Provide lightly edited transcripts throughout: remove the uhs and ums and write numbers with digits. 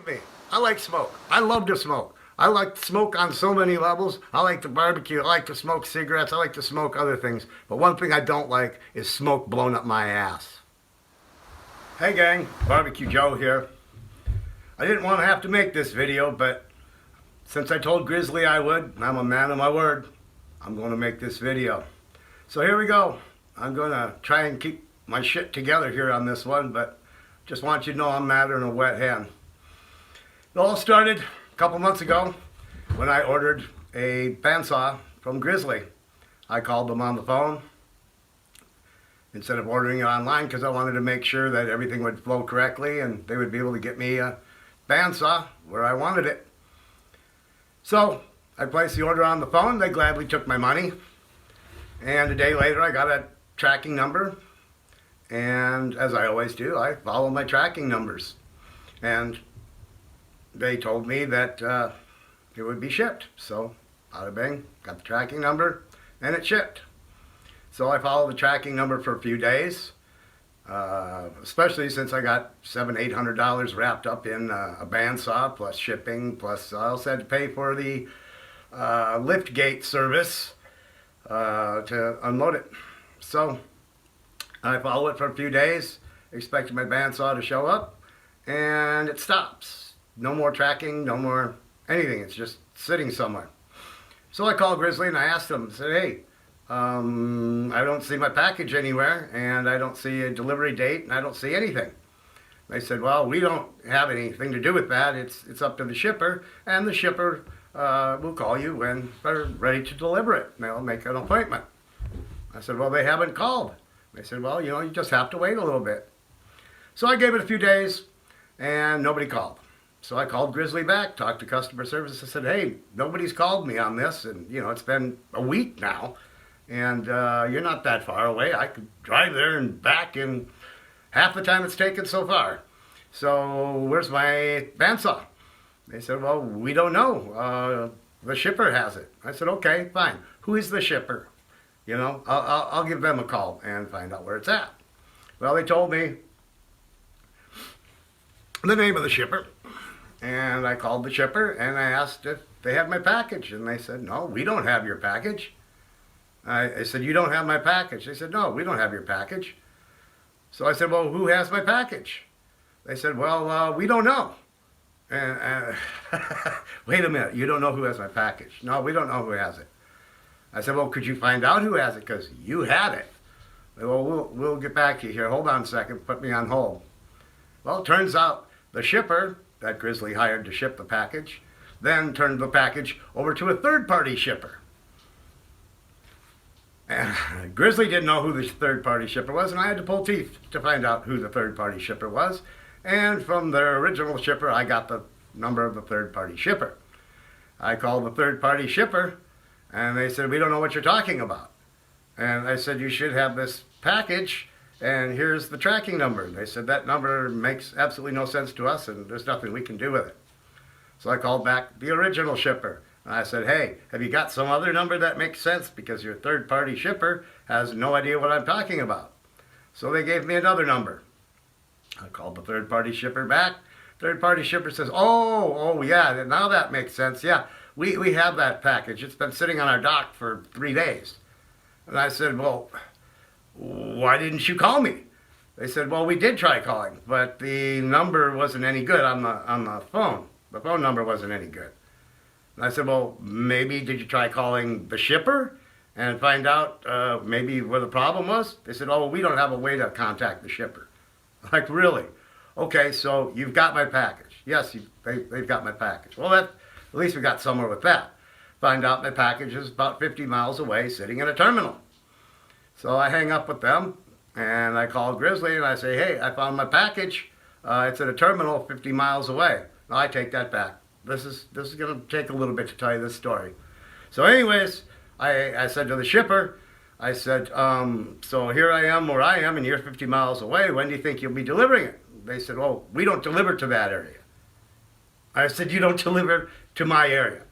believe me, I like smoke. I love to smoke. I like smoke on so many levels. I like to barbecue. I like to smoke cigarettes. I like to smoke other things. But one thing I don't like is smoke blown up my ass. Hey gang, Barbecue Joe here. I didn't want to have to make this video, but since I told Grizzly I would, and I'm a man of my word, I'm going to make this video. So here we go. I'm going to try and keep my shit together here on this one, but just want you to know I'm madder than a wet hen. It all started a couple months ago when I ordered a bandsaw from Grizzly. I called them on the phone instead of ordering it online because I wanted to make sure that everything would flow correctly and they would be able to get me a bandsaw where I wanted it. So I placed the order on the phone. They gladly took my money, and a day later I got a tracking number, and as I always do, I follow my tracking numbers, and they told me that it would be shipped. So bada bing, got the tracking number and it shipped. So I followed the tracking number for a few days, especially since I got $700-800 wrapped up in a bandsaw plus shipping, plus I also had to pay for the lift gate service to unload it. So I followed it for a few days, expected my bandsaw to show up, and it stops. No more tracking, no more anything. It's just sitting somewhere. So I called Grizzly and I asked them, I said, hey, I don't see my package anywhere, and I don't see a delivery date, and I don't see anything. They said, well, we don't have anything to do with that. It's up to the shipper, and the shipper will call you when they're ready to deliver it. And they'll make an appointment. I said, well, they haven't called. They said, well, you just have to wait a little bit. So I gave it a few days, and nobody called. So I called Grizzly back, talked to customer service. I said, hey, nobody's called me on this, and it's been a week now, and you're not that far away. I could drive there and back in half the time it's taken so far. So where's my bandsaw? They said, well, we don't know. The shipper has it. I said, okay, fine. Who is the shipper? I'll give them a call and find out where it's at. Well, they told me the name of the shipper. And I called the shipper and I asked if they had my package. And they said, no, we don't have your package. I said, you don't have my package? They said, no, we don't have your package. So I said, well, who has my package? They said, well, we don't know. And wait a minute, you don't know who has my package? No, we don't know who has it. I said, well, could you find out who has it? Because you had it. Well, we'll get back to you here. Hold on a second. Put me on hold. Well, it turns out the shipper that Grizzly hired to ship the package then turned the package over to a third-party shipper. And Grizzly didn't know who the third-party shipper was, and I had to pull teeth to find out who the third-party shipper was. And from their original shipper, I got the number of the third-party shipper. I called the third-party shipper, and they said, we don't know what you're talking about. And I said, you should have this package, and here's the tracking number. They said, that number makes absolutely no sense to us, and there's nothing we can do with it. So I called back the original shipper. And I said, hey, have you got some other number that makes sense? Because your third-party shipper has no idea what I'm talking about. So they gave me another number. I called the third-party shipper back. Third-party shipper says, oh, yeah, now that makes sense. Yeah, we have that package. It's been sitting on our dock for 3 days. And I said, well, why didn't you call me? They said, well, we did try calling, but the number wasn't any good on the phone. The phone number wasn't any good. And I said, well, maybe did you try calling the shipper and find out maybe where the problem was? They said, oh, well, we don't have a way to contact the shipper. Like, really? Okay, so you've got my package. Yes, they've got my package. Well, at least we got somewhere with that. Find out my package is about 50 miles away, sitting in a terminal. So I hang up with them, and I call Grizzly, and I say, hey, I found my package. It's at a terminal 50 miles away. No, I take that back. This is going to take a little bit to tell you this story. So anyways, I said to the shipper, I said, so here I am where I am, and you're 50 miles away. When do you think you'll be delivering it? They said, well, we don't deliver to that area. I said, you don't deliver to my area,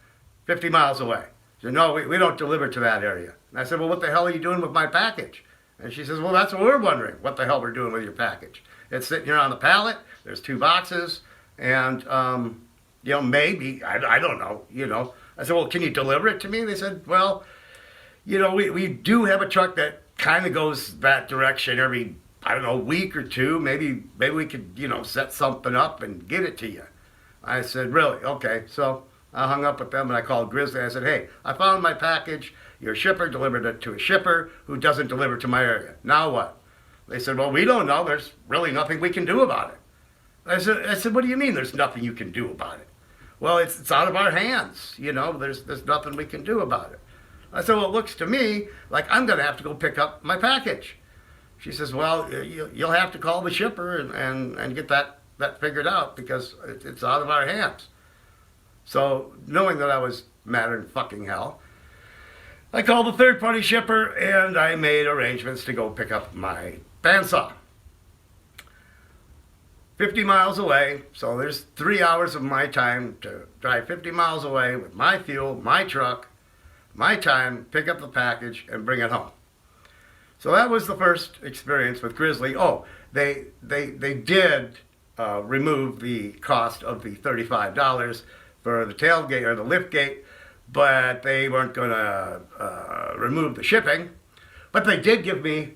50 miles away. She said, no, we don't deliver to that area. And I said, well, what the hell are you doing with my package? And she says, well, that's what we're wondering, what the hell we're doing with your package. It's sitting here on the pallet. There's 2 boxes. And, maybe, I don't know. I said, well, can you deliver it to me? They said, well, we do have a truck that kind of goes that direction every, I don't know, week or two. Maybe we could, set something up and get it to you. I said, really? Okay. So I hung up with them and I called Grizzly. I said, hey, I found my package. Your shipper delivered it to a shipper who doesn't deliver to my area. Now what? They said, well, we don't know. There's really nothing we can do about it. I said, what do you mean there's nothing you can do about it? Well, it's out of our hands. There's nothing we can do about it. I said, well, it looks to me like I'm going to have to go pick up my package. She says, well, you'll have to call the shipper and get that figured out because it's out of our hands. So knowing that I was madder than fucking hell, I called the third-party shipper and I made arrangements to go pick up my bandsaw. 50 miles away, so there's 3 hours of my time to drive 50 miles away with my fuel, my truck, my time, pick up the package, and bring it home. So that was the first experience with Grizzly. Oh, they did remove the cost of the $35 for the tailgate or the lift gate, but they weren't going to remove the shipping. But they did give me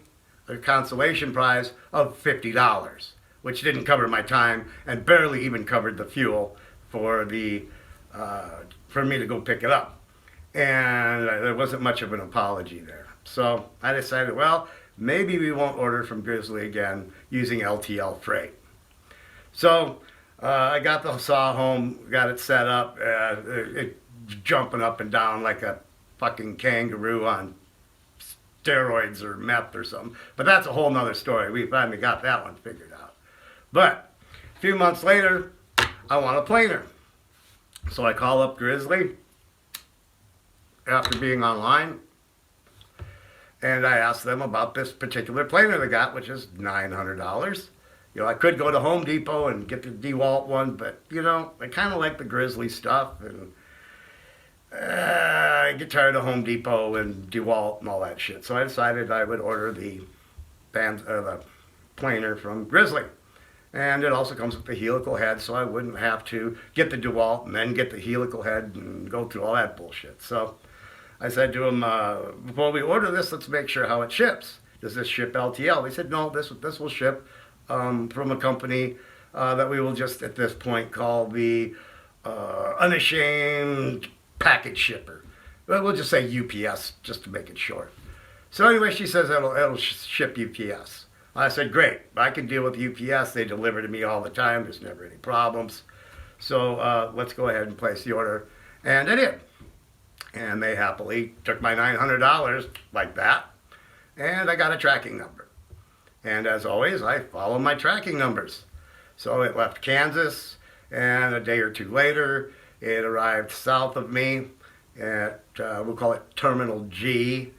a consolation prize of $50, which didn't cover my time and barely even covered the fuel for me to go pick it up. And there wasn't much of an apology there. So I decided, well, maybe we won't order from Grizzly again using LTL freight. So I got the saw home, got it set up, it jumping up and down like a fucking kangaroo on steroids or meth or something. But that's a whole nother story. We finally got that one figured out. But a few months later, I want a planer. So I call up Grizzly after being online, and I asked them about this particular planer they got, which is $900. I could go to Home Depot and get the DeWalt one, but, I kind of like the Grizzly stuff, and I get tired of Home Depot and DeWalt and all that shit. So I decided I would order the planer from Grizzly. And it also comes with the helical head, so I wouldn't have to get the DeWalt and then get the helical head and go through all that bullshit. So I said to them, before we order this, let's make sure how it ships. Does this ship LTL? They said, no, this will ship from a company that we will just at this point call the unashamed package shipper. We'll just say UPS just to make it short. So anyway, she says it'll ship UPS. I said, great, I can deal with UPS. They deliver to me all the time. There's never any problems. So let's go ahead and place the order. And I did. And they happily took my $900 like that. And I got a tracking number. And as always, I follow my tracking numbers. So it left Kansas, and a day or two later, it arrived south of me at, we'll call it Terminal G.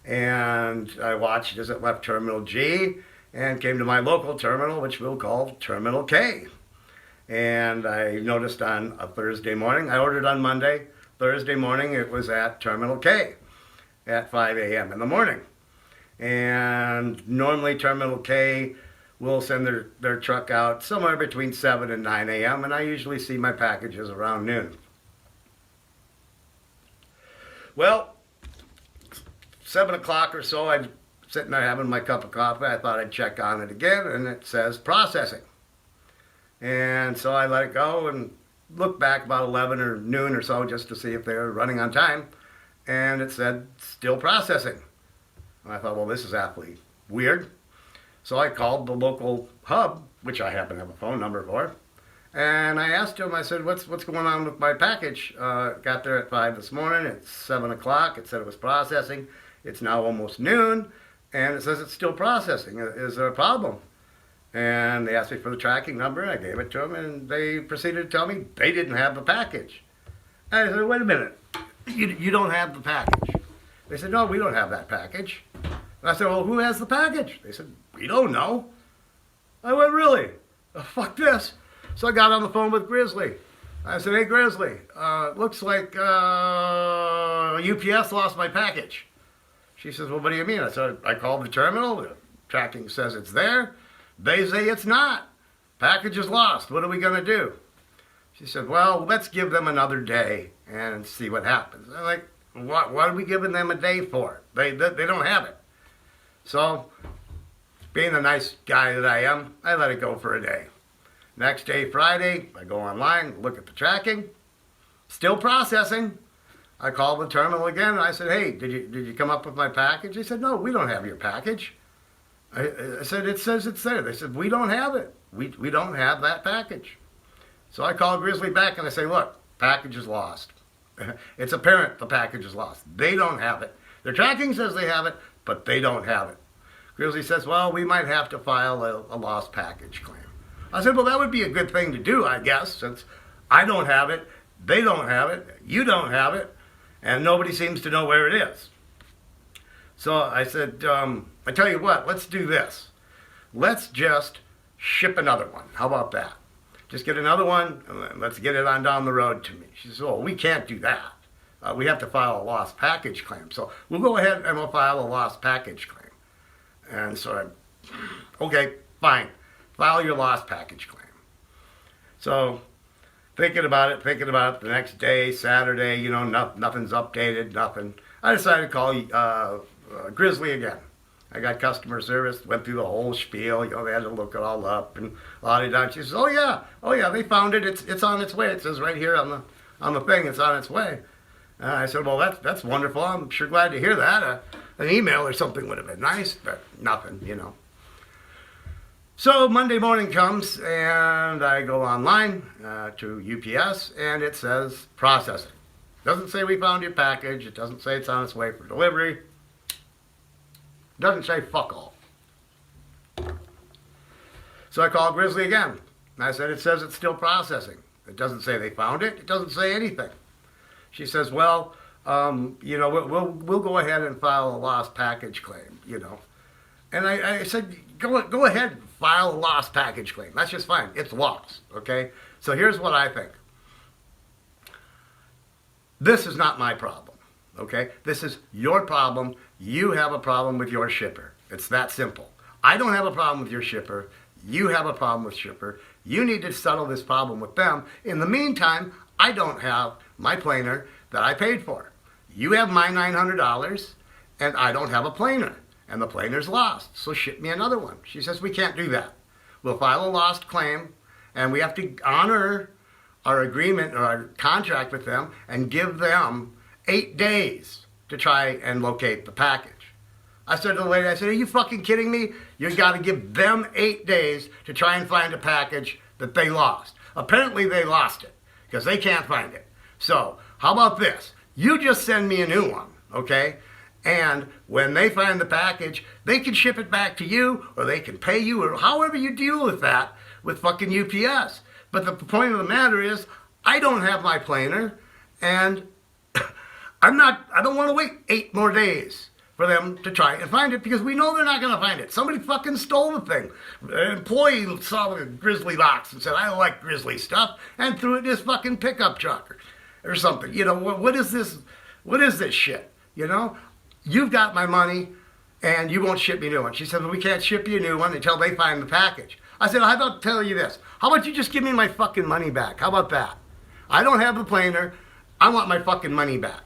And I watched as it left Terminal G and came to my local terminal, which we'll call Terminal K. And I noticed on a Thursday morning, I ordered on Monday, Thursday morning it was at Terminal K at 5 a.m. in the morning. And normally Terminal K will send their truck out somewhere between 7 and 9 a.m. and I usually see my packages around noon. Well, 7 o'clock or so, I'm sitting there having my cup of coffee. I thought I'd check on it again, and it says processing. And so I let it go and looked back about 11 or noon or so just to see if they were running on time. And it said, still processing. And I thought, well, this is awfully weird. So I called the local hub, which I happen to have a phone number for. And I asked him, I said, what's going on with my package? Got there at 5 this morning. It's 7 o'clock. It said it was processing. It's now almost noon. And it says it's still processing. Is there a problem? And they asked me for the tracking number. I gave it to them. And they proceeded to tell me they didn't have the package. And I said, wait a minute. You don't have the package. They said, no, we don't have that package. And I said, well, who has the package? They said, we don't know. I went, really? Fuck this. So I got on the phone with Grizzly. I said, hey, Grizzly, looks like UPS lost my package. She says, well, what do you mean? I said, I called the terminal. The tracking says it's there. They say it's not. package is lost. What are we going to do? She said, well, let's give them another day and see what happens. I'm like, what are we giving them a day for? They don't have it. So, being the nice guy that I am, I let it go for a day. Next day, Friday, I go online, look at the tracking, still processing. I called the terminal again and I said, hey, did you come up with my package? They said, no, we don't have your package. I said, it says it's there. They said, we don't have it. We don't have that package. So I called Grizzly back and I say, look, package is lost. It's apparent the package is lost. They don't have it. Their tracking says they have it, but they don't have it. Grizzly says, well, we might have to file a lost package claim. I said, well, that would be a good thing to do, I guess, since I don't have it, they don't have it, you don't have it, and nobody seems to know where it is. So I said, I tell you what, let's do this. Let's just ship another one. How about that? Just get another one, and let's get it on down the road to me. She says, oh, we can't do that. We have to file a lost package claim. So we'll go ahead and we'll file a lost package claim. And so okay, fine. File your lost package claim. So thinking about it the next day, Saturday, nothing's updated, nothing. I decided to call Grizzly again. I got customer service, went through the whole spiel, they had to look it all up and la-di-da. She says, oh yeah, they found it, it's on its way. It says right here on the thing, it's on its way. I said, well, that's wonderful. I'm sure glad to hear that. An email or something would have been nice, but nothing, So Monday morning comes, and I go online to UPS, and it says processing. Doesn't say we found your package. It doesn't say it's on its way for delivery. Doesn't say fuck all. So I called Grizzly again, and I said, it says it's still processing. It doesn't say they found it. It doesn't say anything. She says, well, we'll go ahead and file a lost package claim, And I said, go ahead and file a lost package claim. That's just fine. It's lost, okay? So here's what I think. This is not my problem, okay? This is your problem. You have a problem with your shipper. It's that simple. I don't have a problem with your shipper. You have a problem with shipper. You need to settle this problem with them. In the meantime, I don't have my planer that I paid for. You have my $900, and I don't have a planer. And the planer's lost, so ship me another one. She says, we can't do that. We'll file a lost claim, and we have to honor our agreement or our contract with them and give them 8 days to try and locate the package. I said to the lady, are you fucking kidding me? You got to give them 8 days to try and find a package that they lost. Apparently they lost it because they can't find it. So how about this? You just send me a new one, okay? And when they find the package, they can ship it back to you, or they can pay you, or however you deal with that with fucking UPS. But the point of the matter is, I don't have my planer, and I don't want to wait 8 more days for them to try and find it, because we know they're not going to find it. Somebody fucking stole the thing. An employee saw the Grizzly box and said, I like Grizzly stuff, and threw it in his fucking pickup truck or something. What is this? What is this shit? You've got my money, and you won't ship me a new one. She said, well, we can't ship you a new one until they find the package. I said, how about tell you this? How about you just give me my fucking money back? How about that? I don't have the planer. I want my fucking money back.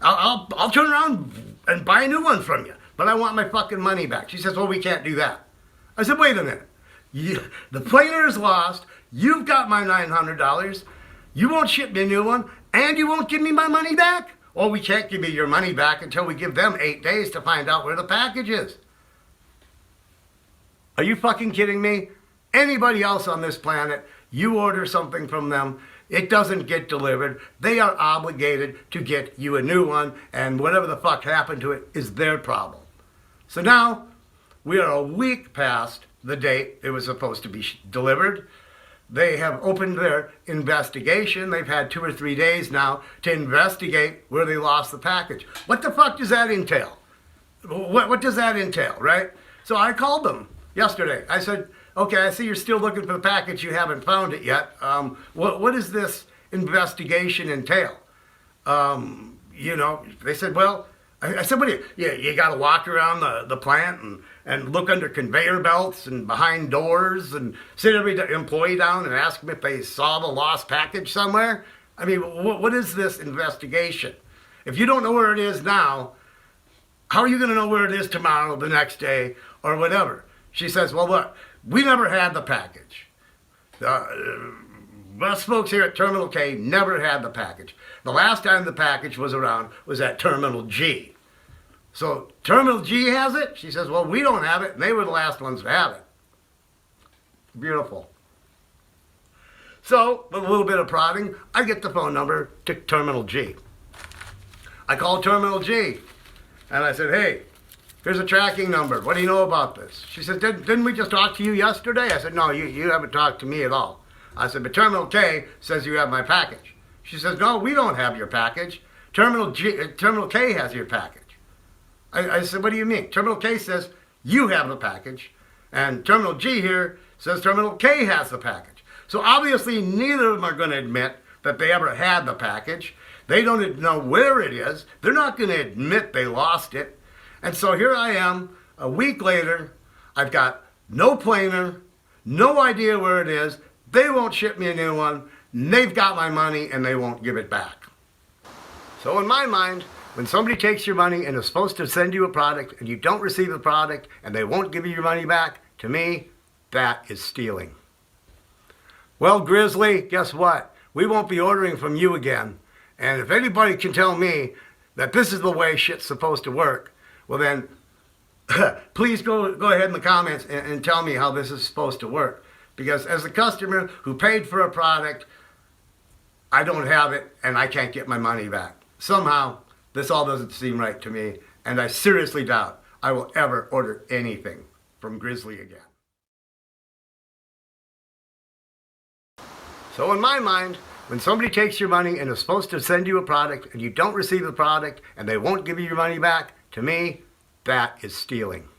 I'll turn around and buy a new one from you, but I want my fucking money back. She says, well, we can't do that. I said, wait a minute. The planer is lost. You've got my $900. You won't ship me a new one, and you won't give me my money back? Well, we can't give you your money back until we give them 8 days to find out where the package is. Are you fucking kidding me? Anybody else on this planet, you order something from them, it doesn't get delivered, they are obligated to get you a new one, and whatever the fuck happened to it is their problem. So now, we are a week past the date it was supposed to be delivered. They have opened their investigation. They've had 2 or 3 days now to investigate where they lost the package. What the fuck does that entail? What does that entail, right? So I called them yesterday. I said, okay, I see you're still looking for the package. You haven't found it yet. What does this investigation entail? They said, well, I said, what do you got to walk around the plant and look under conveyor belts and behind doors and sit every employee down and ask them if they saw the lost package somewhere? I mean, what is this investigation? If you don't know where it is now, how are you going to know where it is tomorrow, the next day, or whatever? She says, well, look, we never had the package. Us folks here at Terminal K never had the package. The last time the package was around was at Terminal G. So Terminal G has it? She says, well, we don't have it, and they were the last ones to have it. Beautiful. So, with a little bit of prodding, I get the phone number to Terminal G. I called Terminal G, and I said, hey, here's a tracking number. What do you know about this? She said, didn't we just talk to you yesterday? I said, no, you haven't talked to me at all. I said, but Terminal K says you have my package. She says, no, we don't have your package. Terminal K has your package. I said, what do you mean? Terminal K says you have the package, and Terminal G here says Terminal K has the package. So obviously neither of them are going to admit that they ever had the package. They don't know where it is. They're not going to admit they lost it. And so here I am, a week later. I've got no planer, no idea where it is. They won't ship me a new one. They've got my money and they won't give it back. So in my mind, when somebody takes your money and is supposed to send you a product and you don't receive the product and they won't give you your money back, to me, that is stealing. Well, Grizzly, guess what? We won't be ordering from you again. And if anybody can tell me that this is the way shit's supposed to work, well then, please go ahead in the comments and tell me how this is supposed to work. Because as a customer who paid for a product, I don't have it and I can't get my money back. Somehow, this all doesn't seem right to me, and I seriously doubt I will ever order anything from Grizzly again. So in my mind, when somebody takes your money and is supposed to send you a product and you don't receive the product and they won't give you your money back, to me, that is stealing.